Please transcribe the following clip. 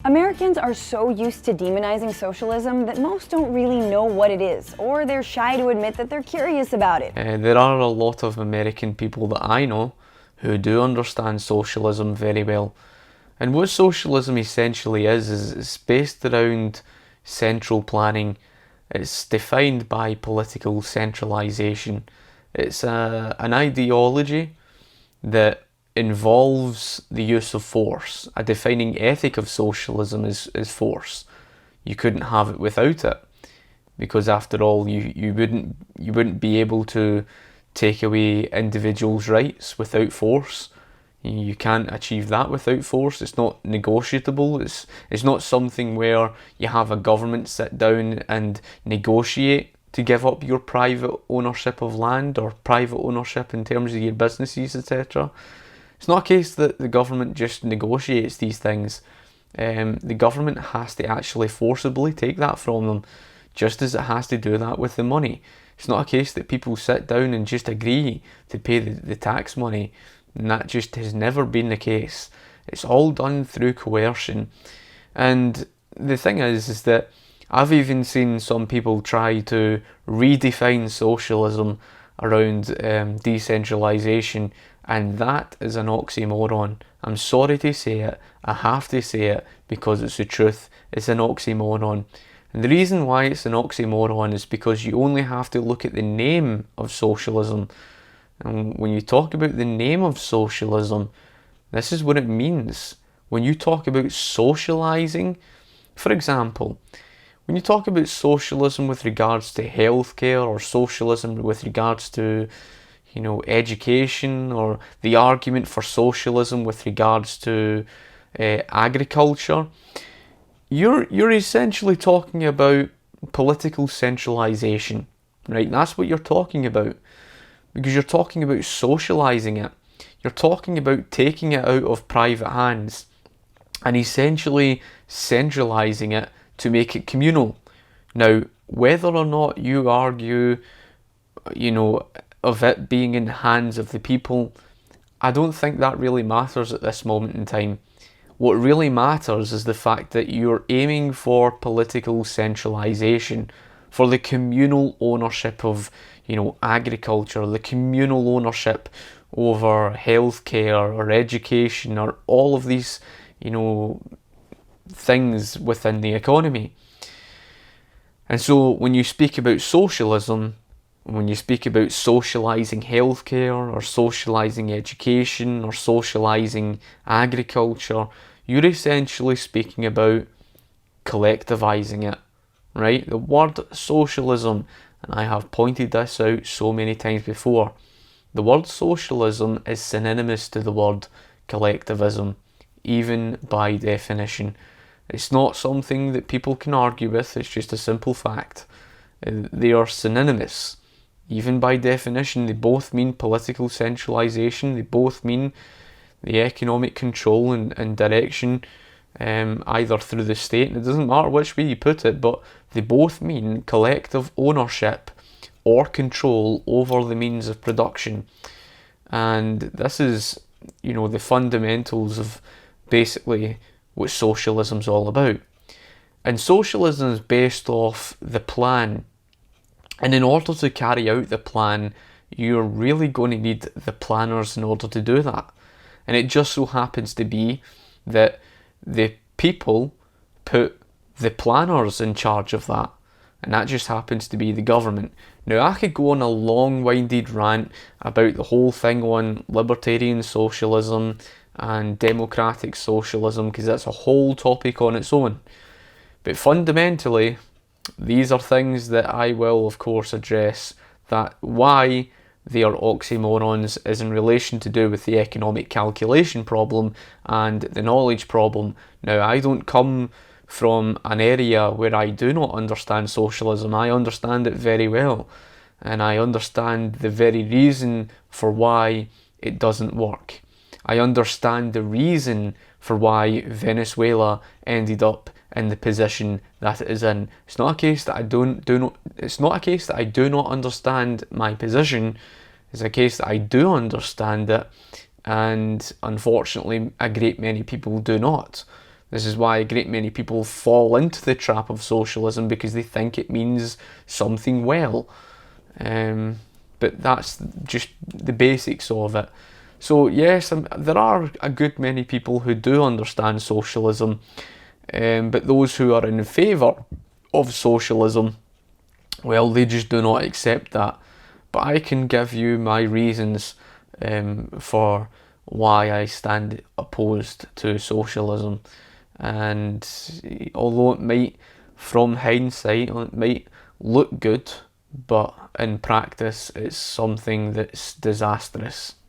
Americans are so used to demonizing socialism that most don't really know what it is, or they're shy to admit that they're curious about it. There are a lot of American people that I know who do understand socialism very well. And what socialism essentially is it's based around central planning. It's defined by political centralisation. It's an ideology that involves the use of force. A defining ethic of socialism is force. You couldn't have it without it, because after all, you wouldn't be able to take away individuals' rights without force. You can't achieve that without force. It's not negotiable. It's not something where you have a government sit down and negotiate to give up your private ownership of land or private ownership in terms of your businesses, etc. It's not a case that the government just negotiates these things. The government has to actually forcibly take that from them, just as it has to do that with the money. It's not a case that people sit down and just agree to pay the tax money, and that just has never been the case. It's all done through coercion. And the thing is that I've even seen some people try to redefine socialism around decentralisation, and that is an oxymoron. I'm sorry to say it, I have to say it because it's the truth. It's an oxymoron. And the reason why it's an oxymoron is because you only have to look at the name of socialism. And when you talk about the name of socialism, this is what it means. When you talk about socialising, for example, when you talk about socialism with regards to healthcare, or socialism with regards to, education, or the argument for socialism with regards to agriculture, you're essentially talking about political centralisation, right? That's what you're talking about, because you're talking about socialising it. You're talking about taking it out of private hands and essentially centralising it to make it communal. Now, whether or not you argue, of it being in the hands of the people, I don't think that really matters at this moment in time. What really matters is the fact that you're aiming for political centralisation, for the communal ownership of, agriculture, the communal ownership over healthcare or education or all of these, things within the economy. And so when you speak about socialism, when you speak about socialising healthcare or socialising education or socialising agriculture, you're essentially speaking about collectivising it, right? The word socialism, and I have pointed this out so many times before, the word socialism is synonymous to the word collectivism, even by definition. It's not something that people can argue with, it's just a simple fact. They are synonymous. Even by definition, they both mean political centralisation, they both mean the economic control and direction, either through the state, and it doesn't matter which way you put it, but they both mean collective ownership or control over the means of production. And this is, the fundamentals of basically what socialism's all about. And socialism is based off the plan. And in order to carry out the plan, you're really going to need the planners in order to do that. And it just so happens to be that the people put the planners in charge of that. And that just happens to be the government. Now, I could go on a long-winded rant about the whole thing on libertarian socialism and democratic socialism, because that's a whole topic on its own. But fundamentally, these are things that I will, of course, address, that why they are oxymorons is in relation to do with the economic calculation problem and the knowledge problem. Now, I don't come from an area where I do not understand socialism. I understand it very well, and I understand the very reason for why it doesn't work. I understand the reason for why Venezuela ended up in the position that it is in. It's not a case that I do not understand my position. It's a case that I do understand it, and unfortunately a great many people do not. This is why a great many people fall into the trap of socialism, because they think it means something well. But that's just the basics of it. So yes, there are a good many people who do understand socialism, but those who are in favour of socialism, well, they just do not accept that. But I can give you my reasons for why I stand opposed to socialism. And although it might, from hindsight, it might look good, but in practice it's something that's disastrous.